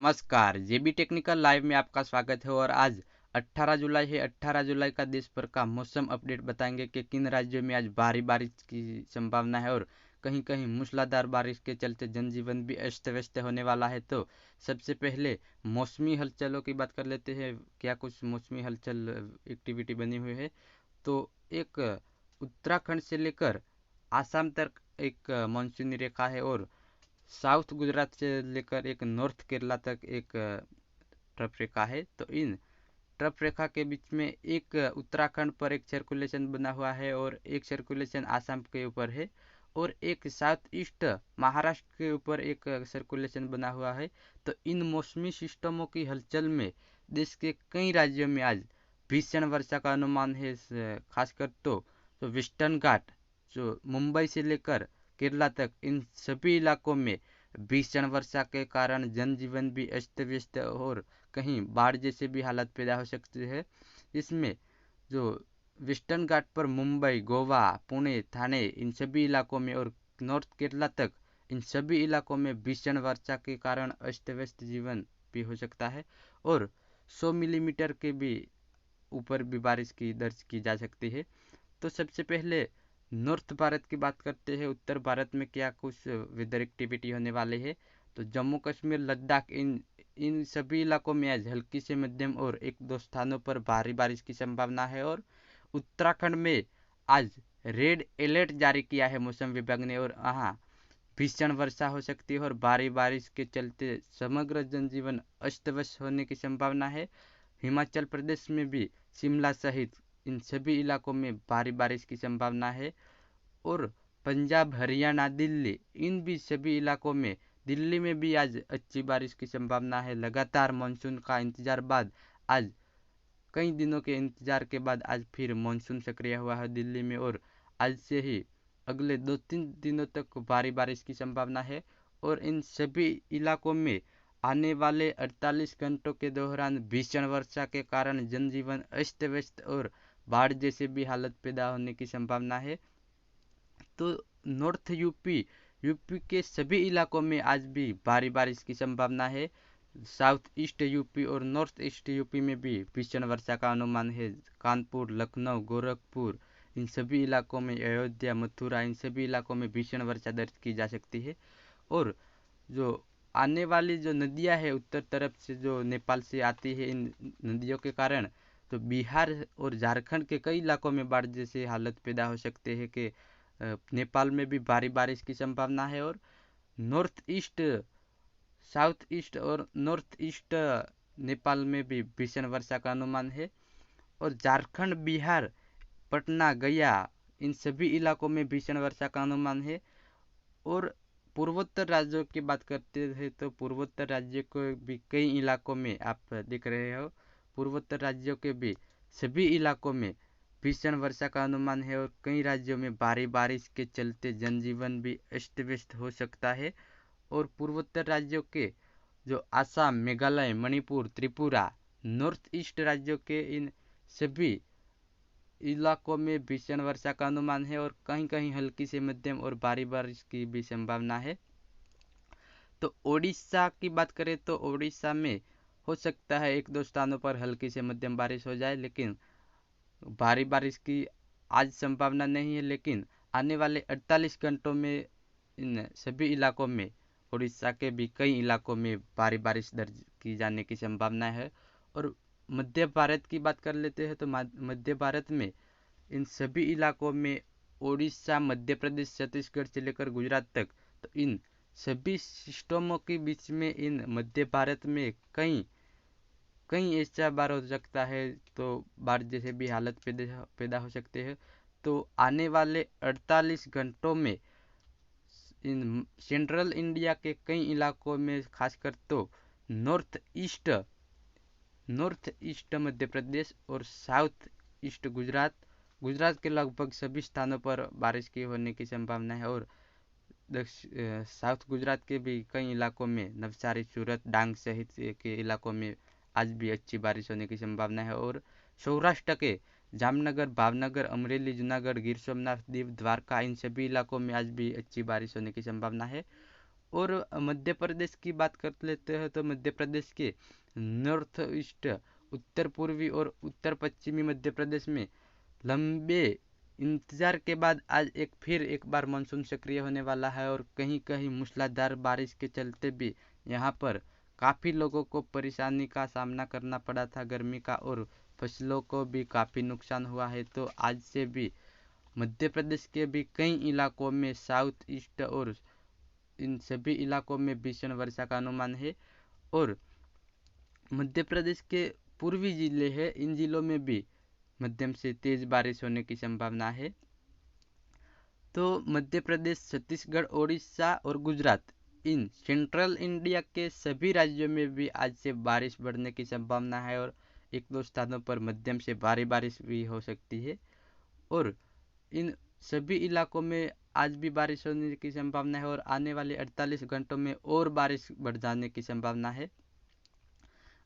नमस्कार, जेबी technical live में आपका स्वागत है। और आज 18 जुलाई है। 18 जुलाई का देश भर का मौसम अपडेट बताएंगे कि किन राज्यों में आज भारी बारिश की संभावना है और कहीं कहीं मूसलाधार बारिश के चलते जनजीवन भी अस्त व्यस्त होने वाला है। तो सबसे पहले मौसमी हलचलों की बात कर लेते हैं। क्या कुछ मौसमी हलचल एक्टिविटी बनी हुई है। तो एक उत्तराखंड से लेकर आसाम तक एक मानसूनी रेखा है और साउथ गुजरात से लेकर एक नॉर्थ केरला तक एक ट्रफ रेखा है। तो इन ट्रफ रेखा के बीच में एक उत्तराखंड पर एक सर्कुलेशन बना हुआ है और एक सर्कुलेशन आसाम के ऊपर है और एक साउथ ईस्ट महाराष्ट्र के ऊपर एक सर्कुलेशन बना हुआ है। तो इन मौसमी सिस्टमों की हलचल में देश के कई राज्यों में आज भीषण वर्षा का अनुमान है। खासकर तो वेस्टर्न घाट जो मुंबई से लेकर केरला तक इन सभी इलाकों में भीषण वर्षा के कारण जनजीवन भी अस्त व्यस्त और कहीं बाढ़ जैसे भी हालत पैदा हो सकती है। इसमें जो वेस्टर्न घाट पर मुंबई, गोवा, पुणे, थाने इन सभी इलाकों में और नॉर्थ केरला तक इन सभी इलाकों में भीषण वर्षा के कारण अस्त व्यस्त जीवन भी हो सकता है और 100 मिलीमीटर के भी ऊपर भी बारिश की दर्ज की जा सकती है। तो सबसे पहले नॉर्थ भारत की बात करते हैं। उत्तर भारत में क्या कुछ वेदर एक्टिविटी होने वाली है। तो जम्मू कश्मीर, लद्दाख इन इन सभी इलाकों में आज हल्की से मध्यम और एक दो स्थानों पर भारी बारिश की संभावना है और उत्तराखंड में आज रेड अलर्ट जारी किया है मौसम विभाग ने और यहाँ भीषण वर्षा हो सकती है और भारी बारिश के चलते समग्र जनजीवन अस्त व्यस्त होने की संभावना है। हिमाचल प्रदेश में भी शिमला सहित इन सभी इलाकों में भारी बारिश की संभावना है और पंजाब, हरियाणा, दिल्ली इन भी सभी इलाकों में, दिल्ली में भी आज अच्छी बारिश की संभावना है। लगातार मानसून का इंतजार बाद आज कई दिनों के इंतजार के बाद आज फिर मानसून सक्रिय हुआ है दिल्ली में और आज से ही अगले 2-3 दिनों तक भारी बारिश की संभावना है और इन सभी इलाकों में आने वाले 48 घंटों के दौरान भीषण वर्षा के कारण जनजीवन अस्त व्यस्त और बाढ़ जैसे भी हालत पैदा होने की संभावना है। तो नॉर्थ यूपी के सभी इलाकों में आज भी भारी बारिश की संभावना है। साउथ ईस्ट यूपी और नॉर्थ ईस्ट यूपी में भी भीषण वर्षा का अनुमान है। कानपुर, लखनऊ, गोरखपुर इन सभी इलाकों में, अयोध्या, मथुरा इन सभी इलाकों में भीषण वर्षा दर्ज की जा सकती है और जो आने वाली जो नदियां है उत्तर तरफ से जो नेपाल से आती है, इन नदियों के कारण तो बिहार और झारखंड के कई इलाकों में बाढ़ जैसी हालत पैदा हो सकते हैं कि नेपाल में भी भारी बारिश की संभावना है और नॉर्थ ईस्ट, साउथ ईस्ट और नॉर्थ ईस्ट नेपाल में भी भीषण वर्षा का अनुमान है और झारखंड, बिहार, पटना, गया इन सभी इलाकों में भीषण वर्षा का अनुमान है। और पूर्वोत्तर राज्यों की बात करते हैं तो पूर्वोत्तर राज्यों के भी कई इलाकों में आप देख रहे हो, पूर्वोत्तर राज्यों के भी सभी इलाकों में भीषण वर्षा का अनुमान है और कई राज्यों में भारी बारिश के चलते जनजीवन भी अस्त व्यस्त हो सकता है। और पूर्वोत्तर राज्यों के जो आसाम, मेघालय, मणिपुर, त्रिपुरा, नॉर्थ ईस्ट राज्यों के इन सभी इलाकों में भीषण वर्षा का अनुमान है और कहीं कहीं हल्की से मध्यम और भारी बारिश की भी संभावना है। तो ओडिशा की बात करें तो ओडिशा में हो सकता है एक दो स्थानों पर हल्की से मध्यम बारिश हो जाए, लेकिन भारी बारिश की आज संभावना नहीं है। लेकिन आने वाले 48 घंटों में इन सभी इलाकों में, उड़ीसा के भी कई इलाकों में भारी बारिश दर्ज की जाने की संभावना है। और मध्य भारत की बात कर लेते हैं तो मध्य भारत में इन सभी इलाकों में, उड़ीसा, मध्य प्रदेश, छत्तीसगढ़ से लेकर गुजरात तक, तो इन सभी सिस्टमों के बीच में इन मध्य भारत में कई कहीं ऐसा बार हो सकता है तो बाढ़ जैसे भी हालत पैदा हो सकते हैं। तो आने वाले 48 घंटों में इन सेंट्रल इंडिया के कई इलाकों में, खासकर तो north east north east Madhya Pradesh और साउथ ईस्ट गुजरात के लगभग सभी स्थानों पर बारिश की होने की संभावना है और साउथ गुजरात के भी कई इलाकों में, नवसारी, सूरत, डांग सहित के इलाकों में आज भी अच्छी बारिश होने की संभावना है। और सौराष्ट्र के जामनगर, भावनगर, अमरेली, जूनागढ़, गिर सोमनाथ, दीव, द्वारका इन सभी इलाकों में आज भी अच्छी बारिश होने की संभावना है। और मध्य प्रदेश की बात कर लेते हैं तो मध्य प्रदेश के नॉर्थ ईस्ट, उत्तर पूर्वी और उत्तर पश्चिमी मध्य प्रदेश में लंबे इंतजार के बाद आज फिर एक बार मानसून सक्रिय होने वाला है। और कहीं कहीं मूसलाधार बारिश के चलते भी यहाँ पर काफ़ी लोगों को परेशानी का सामना करना पड़ा था, गर्मी का, और फसलों को भी काफ़ी नुकसान हुआ है। तो आज से भी मध्य प्रदेश के भी कई इलाकों में, साउथ ईस्ट और इन सभी इलाकों में भीषण वर्षा का अनुमान है। और मध्य प्रदेश के पूर्वी जिले हैं, इन जिलों में भी मध्यम से तेज बारिश होने की संभावना है। तो मध्य प्रदेश, छत्तीसगढ़, ओडिशा और गुजरात, इन सेंट्रल इंडिया के सभी राज्यों में भी आज से बारिश बढ़ने की संभावना है और एक दो स्थानों पर मध्यम से भारी बारिश भी हो सकती है। और इन सभी इलाकों में आज भी बारिश होने की संभावना है और आने वाले 48 घंटों में और बारिश बढ़ जाने की संभावना है।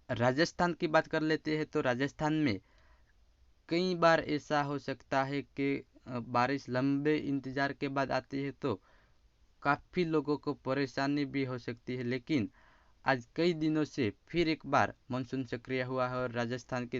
राजस्थान की बात कर लेते हैं तो राजस्थान में कई बार ऐसा हो सकता है कि बारिश लंबे इंतजार के बाद आती है तो काफ़ी लोगों को परेशानी भी हो सकती है। लेकिन आज कई दिनों से फिर एक बार मानसून सक्रिय हुआ है और राजस्थान के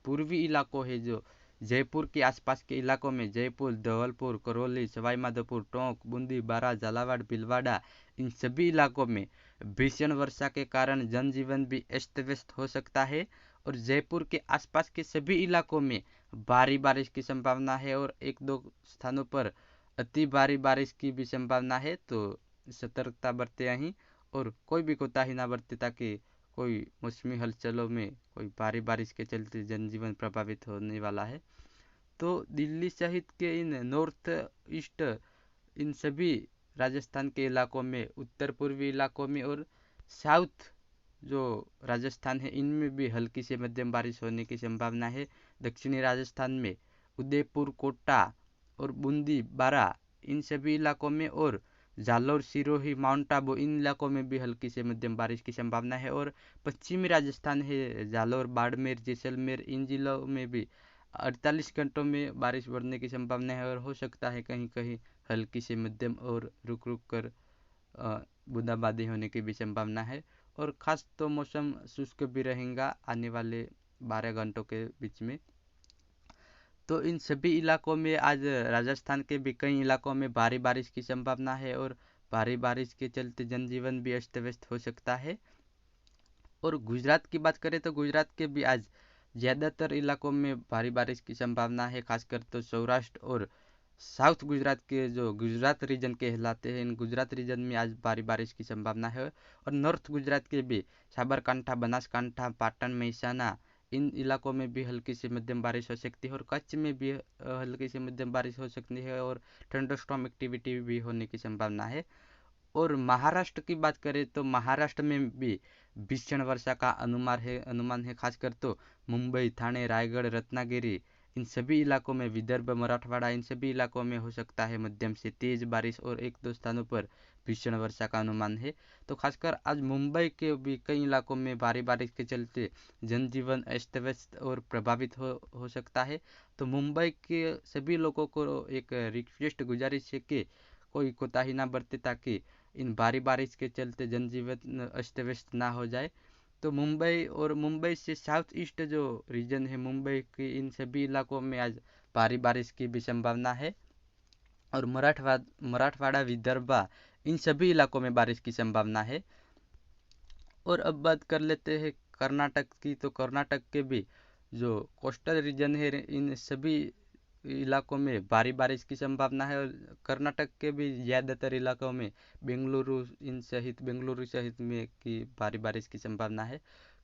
पूर्वी इलाकों है, जो जयपुर के आसपास के इलाकों में, जयपुर, धौलपुर, करौली, सवाई माधोपुर, टोंक, बूंदी, बारा, झालावाड़, भीलवाड़ा, इन सभी इलाकों में भीषण वर्षा के कारण जनजीवन भी अस्त व्यस्त हो सकता है। और जयपुर के आसपास के सभी इलाकों में भारी बारिश की संभावना है और एक दो स्थानों पर अति भारी बारिश की भी संभावना है। तो सतर्कता बरते यहीं और कोई भी कोताही ना बरते, ताकि कोई मौसमी हलचलों में कोई भारी बारिश के चलते जनजीवन प्रभावित होने वाला है। तो दिल्ली सहित के इन नॉर्थ ईस्ट, इन सभी राजस्थान के इलाकों में, उत्तर पूर्वी इलाकों में और साउथ जो राजस्थान है, इनमें भी हल्की से मध्यम बारिश होने की संभावना है। दक्षिणी राजस्थान में उदयपुर, कोटा और बूंदी, बारा, इन सभी इलाकों में, और जालौर, सिरोही, माउंट आबू, इन इलाकों में भी हल्की से मध्यम बारिश की संभावना है। और पश्चिमी राजस्थान है, जालौर, बाड़मेर, जैसलमेर, इन जिलों में भी 48 घंटों में बारिश बढ़ने की संभावना है और हो सकता है कहीं कहीं हल्की से मध्यम और रुक रुक कर बूंदाबांदी होने की भी संभावना है। और ख़ास तो मौसम शुष्क भी रहेगा आने वाले 12 घंटों के बीच में। तो इन सभी इलाकों में आज राजस्थान के भी कई इलाकों में भारी बारिश की संभावना है और भारी बारिश के चलते जनजीवन भी अस्त व्यस्त हो सकता है। और गुजरात की बात करें तो गुजरात के भी आज ज़्यादातर इलाकों में भारी बारिश की संभावना है, खासकर तो सौराष्ट्र और साउथ गुजरात के जो गुजरात रीजन कहलाते हैं, इन गुजरात रीजन में आज भारी बारिश की संभावना है। और नॉर्थ गुजरात के भी साबरकांठा, बनासकांठा, पाटन, मेहसाणा, इन इलाकों में भी हल्की से मध्यम बारिश हो सकती है और कच्छ में भी हल्की से मध्यम बारिश हो सकती है और थंडरस्टॉर्म एक्टिविटी भी होने की संभावना है। और महाराष्ट्र की बात करें तो महाराष्ट्र में भी भीषण वर्षा का अनुमान है, खासकर तो मुंबई, ठाणे, रायगढ़, रत्नागिरी, इन सभी इलाकों में, विदर्भ, मराठवाड़ा, इन सभी इलाकों में हो सकता है मध्यम से तेज बारिश और एक दो स्थानों पर भीषण वर्षा का अनुमान है। तो खासकर आज मुंबई के भी कई इलाकों में भारी बारिश के चलते जनजीवन अस्त व्यस्त और प्रभावित हो सकता है। तो मुंबई के सभी लोगों को एक रिक्वेस्ट, गुजारिश है कि कोई कोताही ना बरते, ताकि इन भारी बारिश के चलते जनजीवन अस्त व्यस्त ना हो जाए। तो मुंबई और मुंबई से साउथ ईस्ट जो रीजन है मुंबई के, इन सभी इलाकों में आज भारी बारिश की भी संभावना है। और मराठवाड़ा, विदर्भा, इन सभी इलाकों में बारिश की संभावना है। और अब बात कर लेते हैं कर्नाटक की। तो कर्नाटक के भी जो कोस्टल रीजन है, इन सभी इलाकों में भारी बारिश की संभावना है। और कर्नाटक के भी ज़्यादातर इलाकों में बेंगलुरु सहित में की भारी बारिश की संभावना है।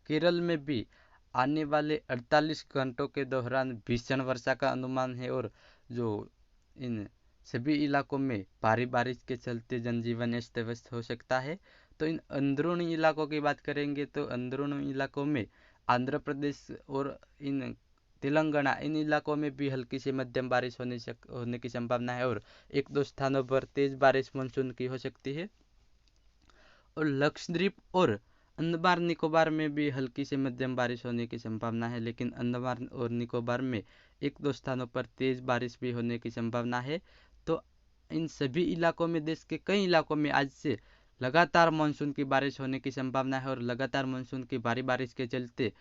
केरल में भी आने वाले 48 घंटों के दौरान भीषण वर्षा का अनुमान है और जो इन सभी इलाकों में भारी बारिश के चलते जनजीवन अस्त व्यस्त हो सकता है। तो इन अंदरूनी इलाकों की बात करेंगे तो अंदरूनी इलाकों में आंध्र प्रदेश और इन तेलंगाना, इन इलाकों में भी हल्की से मध्यम बारिश होने की संभावना है और एक दो स्थानों पर तेज बारिश मानसून की हो सकती है। और लक्षद्वीप और अंडमान निकोबार में भी हल्की से मध्यम बारिश होने की संभावना है, लेकिन अंडमान और निकोबार में एक दो स्थानों पर तेज बारिश भी होने की संभावना है। तो इन सभी इलाकों में, देश के कई इलाकों में आज से लगातार मानसून की बारिश होने की संभावना है और लगातार मानसून की भारी बारिश के चलते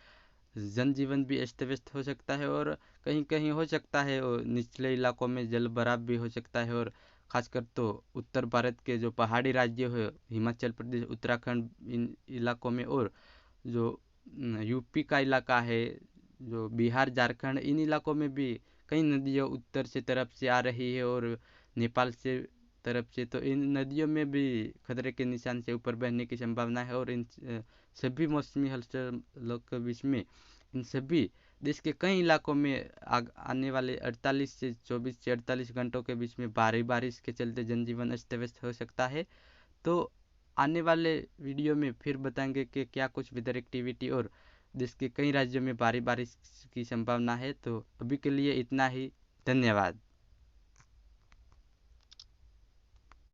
जनजीवन भी अस्त व्यस्त हो सकता है और कहीं कहीं हो सकता है निचले इलाकों में जल भराव भी हो सकता है। और खासकर तो उत्तर भारत के जो पहाड़ी राज्य है, हिमाचल प्रदेश, उत्तराखंड, इन इलाकों में, और जो यूपी का इलाका है, जो बिहार, झारखंड, इन इलाकों में भी कई नदियाँ उत्तर से तरफ से आ रही है और नेपाल से तरफ से, तो इन नदियों में भी खतरे के निशान से ऊपर बहने की संभावना है। और इन सभी मौसमी हलचलों के बीच में इन सभी देश के कई इलाकों में आने वाले 24 से 48 घंटों के बीच में भारी बारिश के चलते जनजीवन अस्त व्यस्त हो सकता है। तो आने वाले वीडियो में फिर बताएंगे कि क्या कुछ वेदर एक्टिविटी और देश के कई राज्यों में भारी बारिश की संभावना है। तो अभी के लिए इतना ही। धन्यवाद।